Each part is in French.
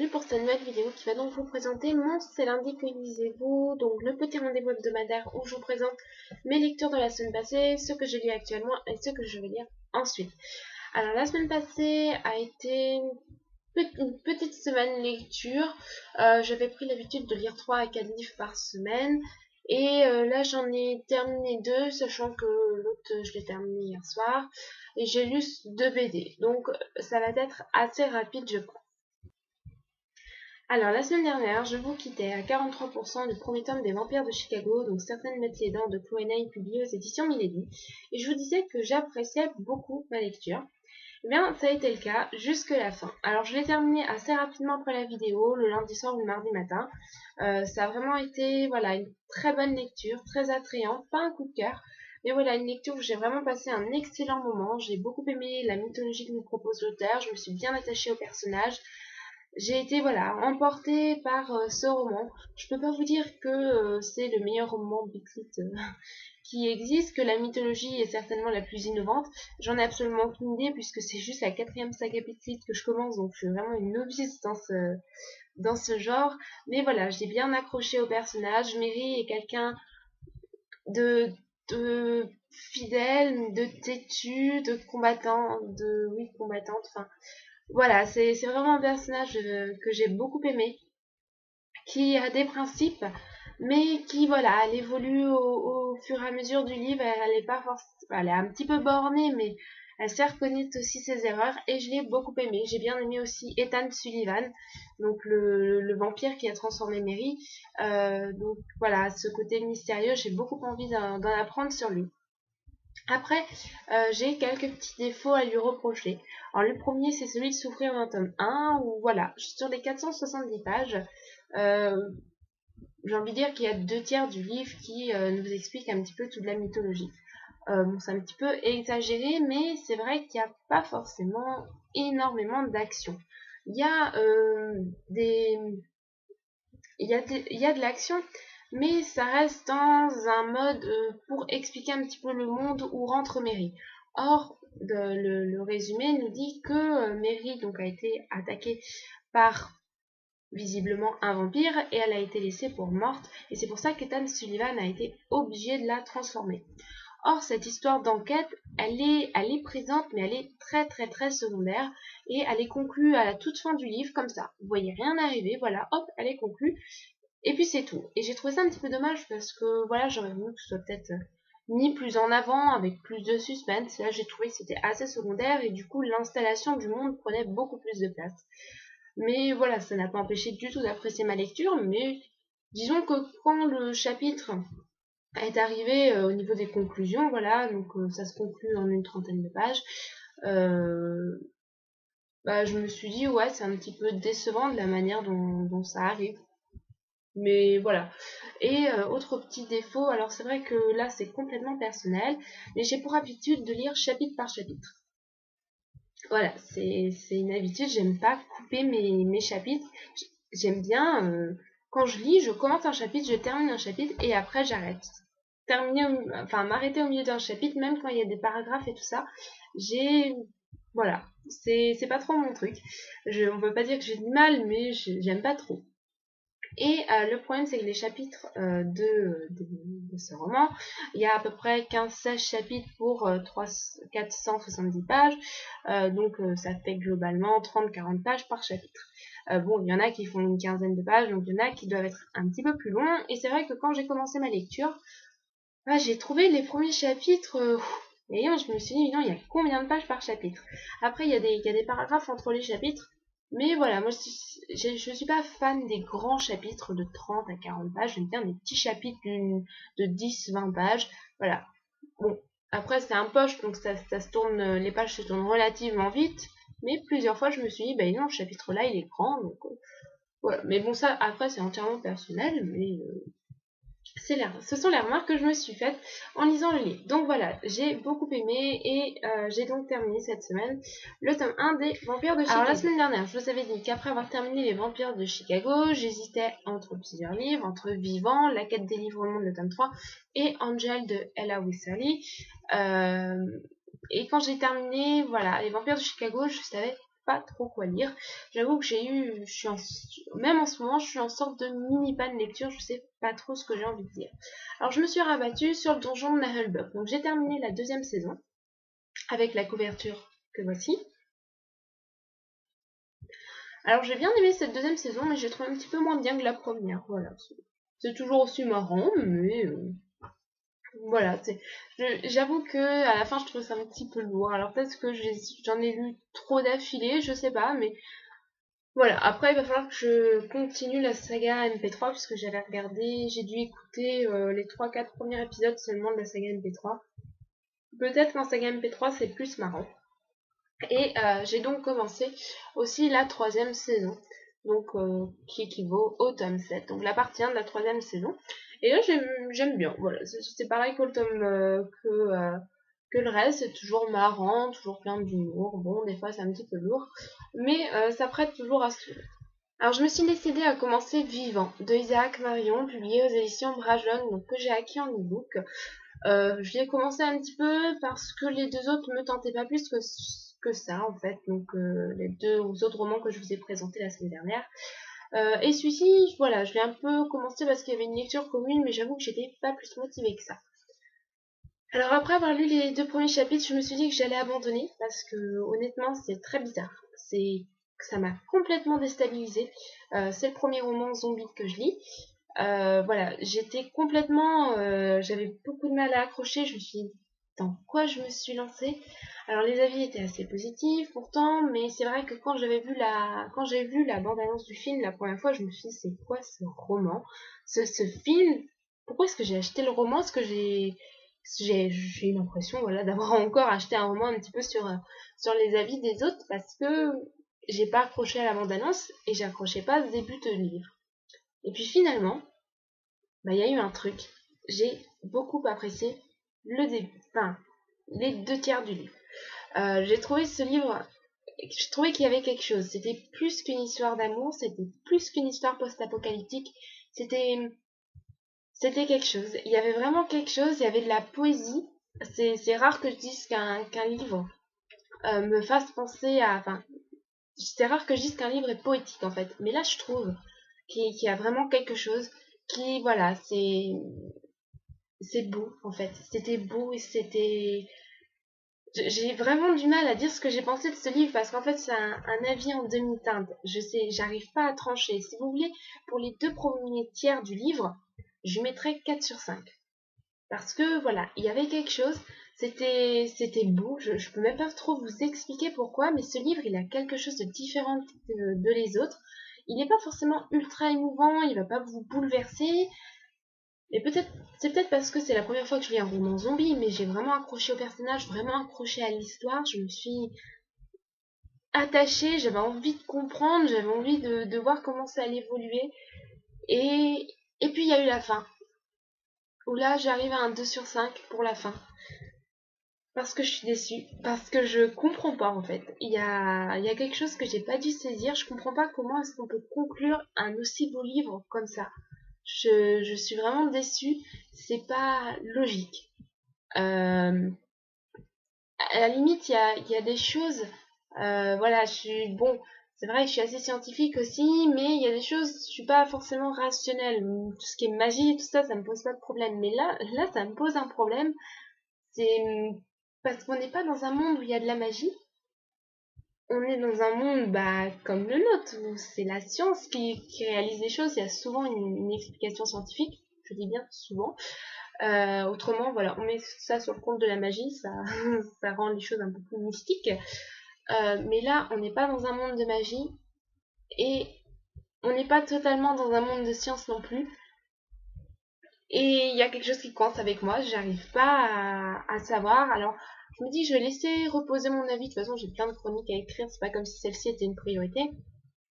bienvenue pour cette nouvelle vidéo qui va donc vous présenter mon C'est lundi que lisez-vous, donc le petit rendez-vous hebdomadaire où je vous présente mes lectures de la semaine passée, ce que je lis actuellement et ce que je vais lire ensuite. Alors la semaine passée a été une petite semaine lecture, j'avais pris l'habitude de lire 3 à 4 livres par semaine et là j'en ai terminé 2, sachant que l'autre je l'ai terminé hier soir et j'ai lu 2 BD, donc ça va être assez rapide je pense. Alors, la semaine dernière, je vous quittais à 43% du premier tome des Vampires de Chicago, donc Certaines mettent les dents de Chloé Ney, publié aux éditions Milady, et je vous disais que j'appréciais beaucoup ma lecture. Eh bien, ça a été le cas jusque la fin. Alors, je l'ai terminé assez rapidement après la vidéo, le lundi soir ou le mardi matin. Ça a vraiment été, voilà, une très bonne lecture, très attrayante, pas un coup de cœur, mais voilà, une lecture où j'ai vraiment passé un excellent moment. J'ai beaucoup aimé la mythologie que nous propose l'auteur, je me suis bien attachée au personnage. J'ai été voilà emportée par ce roman. Je peux pas vous dire que c'est le meilleur roman Biglit qui existe, que la mythologie est certainement la plus innovante. J'en ai absolument aucune idée puisque c'est juste la 4e saga Biglit que je commence, donc je suis vraiment une novice dans ce genre. Mais voilà, j'ai bien accroché au personnage. Mary est quelqu'un de, de fidèle, de têtu, de combattant, combattante. Enfin, voilà, c'est vraiment un personnage que j'ai beaucoup aimé, qui a des principes, mais qui, voilà, elle évolue au fur et à mesure du livre. Elle est pas forcément, elle est un petit peu bornée, mais elle sait reconnaître aussi ses erreurs, et je l'ai beaucoup aimé. J'ai bien aimé aussi Ethan Sullivan, donc le vampire qui a transformé Mary. Donc voilà, ce côté mystérieux, j'ai beaucoup envie d'en apprendre sur lui. Après, j'ai quelques petits défauts à lui reprocher. Alors le premier, c'est celui de souffrir d'un tome 1, où voilà, sur les 470 pages, euh, j'ai envie de dire qu'il y a 2 tiers du livre qui nous explique un petit peu toute la mythologie. Bon, c'est un petit peu exagéré, mais c'est vrai qu'il n'y a pas forcément énormément d'action. Il y a il y a de l'action, mais ça reste dans un mode pour expliquer un petit peu le monde où rentre Mary. Or, le résumé nous dit que Mary donc, a été attaquée par visiblement un vampire et elle a été laissée pour morte, et c'est pour ça qu'Ethan Sullivan a été obligé de la transformer. Or, cette histoire d'enquête, elle est présente, mais elle est très très très secondaire, et elle est conclue à la toute fin du livre, comme ça. Vous voyez rien arriver, voilà, hop, elle est conclue, et puis c'est tout. Et j'ai trouvé ça un petit peu dommage, parce que, voilà, j'aurais voulu que ce soit peut-être mis plus en avant, avec plus de suspense. Là, j'ai trouvé que c'était assez secondaire, et du coup, l'installation du monde prenait beaucoup plus de place. Mais voilà, ça n'a pas empêché du tout d'apprécier ma lecture, mais disons que quand le chapitre est arrivé au niveau des conclusions, voilà, donc ça se conclut en une 30aine de pages, je me suis dit, ouais, c'est un petit peu décevant de la manière dont ça arrive. Mais voilà. Et autre petit défaut, alors c'est vrai que là c'est complètement personnel, mais j'ai pour habitude de lire chapitre par chapitre. Voilà, c'est une habitude, j'aime pas couper mes chapitres. J'aime bien, quand je lis, je commence un chapitre, je termine un chapitre et après j'arrête. M'arrêter au milieu d'un chapitre, même quand il y a des paragraphes et tout ça, voilà, c'est pas trop mon truc. On peut pas dire que j'ai du mal, mais j'aime pas trop. Et le problème, c'est que les chapitres de ce roman, il y a à peu près 15-16 chapitres pour 470 pages, donc ça fait globalement 30-40 pages par chapitre. Bon, il y en a qui font une 15aine de pages, donc il y en a qui doivent être un petit peu plus longs, et c'est vrai que quand j'ai commencé ma lecture, j'ai trouvé les premiers chapitres, et je me suis dit, non, il y a combien de pages par chapitre? Après, il y a des paragraphes entre les chapitres, mais voilà, moi je suis pas fan des grands chapitres de 30 à 40 pages, j'aime bien des petits chapitres de 10-20 pages, voilà. Bon, après c'est un poche, donc ça se tourne, les pages se tournent relativement vite, mais plusieurs fois je me suis dit, non, le chapitre là il est grand, donc voilà. Mais bon, ça après c'est entièrement personnel, mais ce sont les remarques que je me suis faites en lisant le livre. Donc voilà, j'ai beaucoup aimé et j'ai donc terminé cette semaine le tome 1 des Vampires de Chicago. Alors la semaine dernière, je vous avais dit qu'après avoir terminé les Vampires de Chicago, j'hésitais entre plusieurs livres, entre Vivant, La quête des livres au monde, le tome 3, et Angel de Ella Wyserly. Et quand j'ai terminé, voilà, les Vampires de Chicago, je savais pas trop quoi lire. J'avoue que même en ce moment, je suis en sorte de mini panne lecture, je sais pas trop ce que j'ai envie de dire. Alors je me suis rabattue sur le donjon de Naheulbeuk. Donc j'ai terminé la 2e saison avec la couverture que voici. Alors j'ai bien aimé cette 2e saison, mais j'ai trouvé un petit peu moins bien que la première. Voilà, c'est toujours aussi marrant, mais voilà, j'avoue que à la fin je trouve ça un petit peu lourd. Alors peut-être que j'en ai lu trop d'affilée, je sais pas, mais voilà. Après il va falloir que je continue la saga MP3 puisque j'avais regardé, j'ai dû écouter les 3-4 premiers épisodes seulement de la saga MP3. Peut-être qu'en saga MP3 c'est plus marrant. Et j'ai donc commencé aussi la 3e saison, donc qui équivaut au tome 7, donc la partie 1 de la 3e saison. Et là j'aime bien, voilà, c'est pareil que le tome que le reste, c'est toujours marrant, toujours plein d'humour. Bon, des fois c'est un petit peu lourd, mais ça prête toujours à suivre. Alors je me suis décidée à commencer Vivant de Isaac Marion, publié aux éditions Bragelonne, donc que j'ai acquis en e-book. Je l'ai commencé un petit peu parce que les 2 autres me tentaient pas plus que ça en fait, donc les 2 autres romans que je vous ai présentés la semaine dernière. Et celui-ci, voilà, je l'ai un peu commencé parce qu'il y avait une lecture commune, mais j'avoue que j'étais pas plus motivée que ça. Alors après avoir lu les 2 premiers chapitres, je me suis dit que j'allais abandonner parce que honnêtement c'est très bizarre. Ça m'a complètement déstabilisée. C'est le premier roman zombie que je lis. Voilà, j'étais complètement, j'avais beaucoup de mal à accrocher. Je me suis dit dans quoi je me suis lancée. Alors les avis étaient assez positifs pourtant, mais c'est vrai que quand j'ai vu la bande-annonce du film la première fois, je me suis dit c'est quoi ce roman, ce film? Pourquoi est-ce que j'ai acheté le roman? Est-ce que j'ai eu l'impression, voilà, d'avoir encore acheté un roman un petit peu sur les avis des autres parce que j'ai pas accroché à la bande-annonce et j'accrochais pas ce début de livre. Et puis finalement, bah il y a eu un truc. J'ai beaucoup apprécié le début, enfin les 2 tiers du livre. J'ai trouvé ce livre, je trouvais qu'il y avait quelque chose. C'était plus qu'une histoire d'amour, c'était plus qu'une histoire post-apocalyptique. C'était quelque chose. Il y avait vraiment quelque chose. Il y avait de la poésie. C'est rare que je dise qu'un livre me fasse penser à, enfin, c'est rare que je dise qu'un livre est poétique en fait. Mais là, je trouve qu'il y a vraiment quelque chose qui, voilà, c'est beau en fait. C'était beau et j'ai vraiment du mal à dire ce que j'ai pensé de ce livre parce qu'en fait c'est un avis en demi-teinte. J'arrive pas à trancher. Si vous voulez, pour les 2 premiers tiers du livre, je mettrais 4 sur 5. Parce que voilà, il y avait quelque chose, c'était beau, je peux même pas trop vous expliquer pourquoi, mais ce livre il a quelque chose de différent de les autres. Il n'est pas forcément ultra émouvant, il va pas vous bouleverser, et c'est peut-être parce que c'est la première fois que je lis un roman zombie, mais j'ai vraiment accroché au personnage, vraiment accroché à l'histoire, je me suis attachée, j'avais envie de comprendre, j'avais envie de voir comment ça allait évoluer, et puis il y a eu la fin, où là j'arrive à un 2 sur 5 pour la fin. Parce que je suis déçue, parce que je comprends pas en fait. Il y a quelque chose que j'ai pas dû saisir, je comprends pas comment est-ce qu'on peut conclure un aussi beau livre comme ça. Je suis vraiment déçue, c'est pas logique. À la limite, il y a des choses, voilà, bon, c'est vrai que je suis assez scientifique aussi, mais il y a des choses, je suis pas forcément rationnelle. Tout ce qui est magie, tout ça, ça me pose pas de problème. Mais là, ça me pose un problème. C'est parce qu'on n'est pas dans un monde où il y a de la magie. On est dans un monde comme le nôtre, où c'est la science qui réalise les choses. Il y a souvent une explication scientifique, je dis bien souvent. Autrement, voilà, on met ça sur le compte de la magie, ça, ça rend les choses un peu plus mystiques. Mais là, on n'est pas dans un monde de magie et on n'est pas totalement dans un monde de science non plus. Et il y a quelque chose qui coince avec moi, j'arrive pas à savoir. Alors, je me dis, je vais laisser reposer mon avis. De toute façon, j'ai plein de chroniques à écrire, c'est pas comme si celle-ci était une priorité.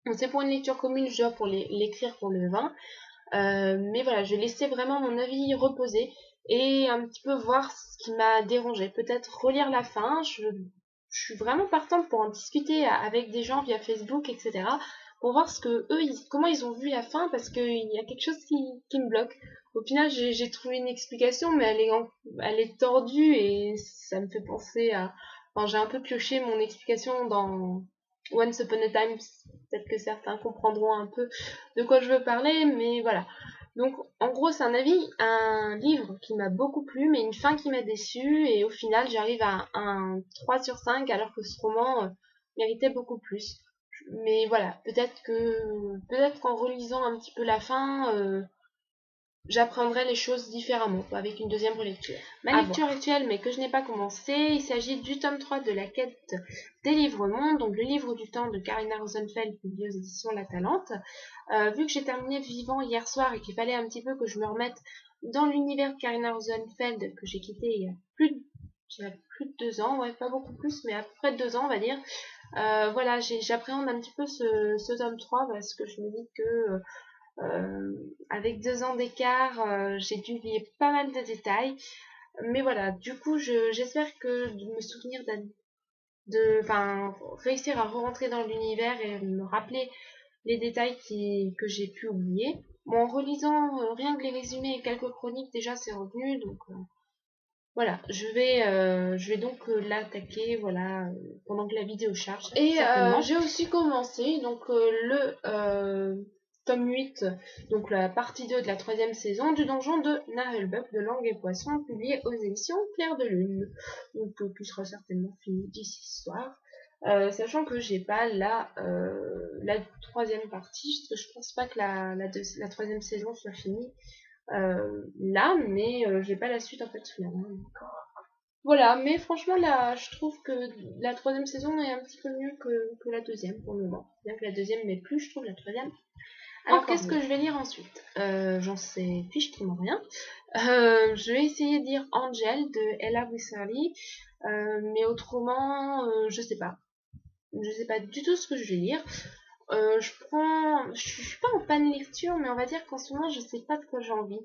Donc, c'est pour une lecture commune, je dois pour l'écrire pour le 20. Mais voilà, je vais laisser vraiment mon avis reposer et un petit peu voir ce qui m'a dérangé. Peut-être relire la fin. Je suis vraiment partante pour en discuter avec des gens via Facebook, etc. Pour voir ce que eux, comment ils ont vu la fin, parce qu'il y a quelque chose qui me bloque. Au final, j'ai trouvé une explication, mais elle est tordue et ça me fait penser à... Enfin, j'ai un peu pioché mon explication Once Upon a Time, peut-être que certains comprendront un peu de quoi je veux parler, mais voilà. Donc, en gros, c'est un livre qui m'a beaucoup plu, mais une fin qui m'a déçue, et au final, j'arrive à un 3 sur 5, alors que ce roman méritait beaucoup plus. Mais voilà, peut-être qu'en relisant un petit peu la fin, j'apprendrai les choses différemment, avec une deuxième relecture. Ma lecture actuelle, mais que je n'ai pas commencé, il s'agit du tome 3 de la quête des livres mondes, donc le livre du temps de Karina Rosenfeld, publié aux éditions La Talente. Vu que j'ai terminé Vivant hier soir et qu'il fallait un petit peu que je me remette dans l'univers de Karina Rosenfeld, que j'ai quitté il y a plus de 2 ans, ouais, pas beaucoup plus, mais à peu près 2 ans, on va dire. Voilà, j'appréhende un petit peu ce tome 3 parce que je me dis que avec 2 ans d'écart, j'ai dû oublier pas mal de détails. Mais voilà, du coup, j'espère que de me souvenir réussir à rentrer dans l'univers et me rappeler les détails que j'ai pu oublier. Bon, en relisant rien que les résumés et quelques chroniques, déjà c'est revenu, donc voilà, je vais donc l'attaquer, voilà, pendant que la vidéo charge. Et j'ai aussi commencé donc tome 8, donc la partie 2 de la 3e saison du donjon de Nahelbuck de Langue et Poisson, publié aux éditions Clair de Lune, donc qui sera certainement fini d'ici ce soir. Sachant que j'ai pas la 3e partie, parce que je pense pas que la 3e saison soit finie là, mais j'ai pas la suite en fait sous la main. Voilà, mais franchement là, je trouve que la 3e saison est un petit peu mieux que la 2e pour le moment. Bien que la 2e m'ait plu, je trouve la 3e. Alors qu'est-ce que je vais lire ensuite? J'en sais fichtrement rien. Je vais essayer de lire Angel de Ella Wissarli, mais autrement, je sais pas. Je sais pas du tout ce que je vais lire. Je suis pas en panne lecture, mais on va dire qu'en ce moment, je sais pas de quoi j'ai envie.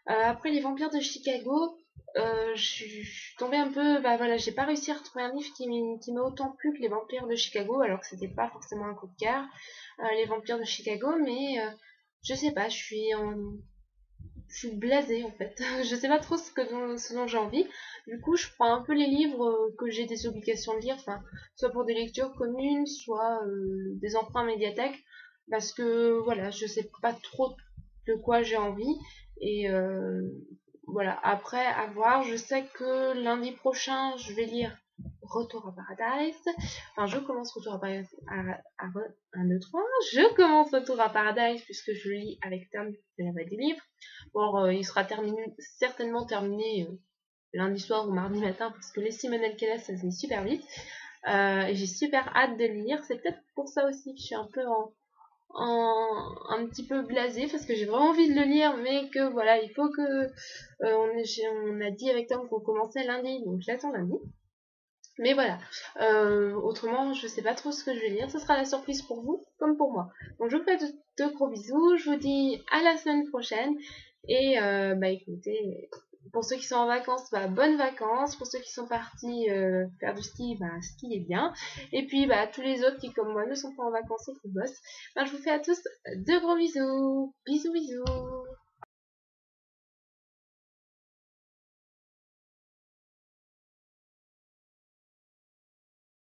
Après les vampires de Chicago, je suis tombée un peu, bah voilà, j'ai pas réussi à retrouver un livre qui m'a autant plu que les vampires de Chicago, alors que c'était pas forcément un coup de cœur, les vampires de Chicago, mais je sais pas, je suis blasée en fait. Je sais pas trop ce dont j'ai envie. Du coup, je prends un peu les livres que j'ai des obligations de lire, enfin, soit pour des lectures communes, soit des emprunts médiathèque, parce que voilà, je sais pas trop de quoi j'ai envie. Et voilà, après, à voir. Je sais que lundi prochain, je vais lire Retour à Paradise. Enfin, je commence Retour à Paradise. 1, 2, 3. Je commence Retour à Paradise puisque je lis avec Tom, c'est la voix du livre. Bon, il sera certainement terminé lundi soir ou mardi matin parce que les Simonel Keles, ça se lit super vite. Et j'ai super hâte de le lire. C'est peut-être pour ça aussi que je suis un peu un petit peu blasée parce que j'ai vraiment envie de le lire, mais que voilà, il faut que on a dit avec Tom qu'on commençait lundi, donc j'attends lundi. Mais voilà, autrement je sais pas trop ce que je vais lire, ce sera la surprise pour vous comme pour moi. Donc je vous fais de gros bisous, je vous dis à la semaine prochaine et bah écoutez, pour ceux qui sont en vacances, bah bonnes vacances, pour ceux qui sont partis faire du ski, bah skiez bien, et puis bah tous les autres qui comme moi ne sont pas en vacances et qui bossent, bah je vous fais à tous de gros bisous, bisous bisous.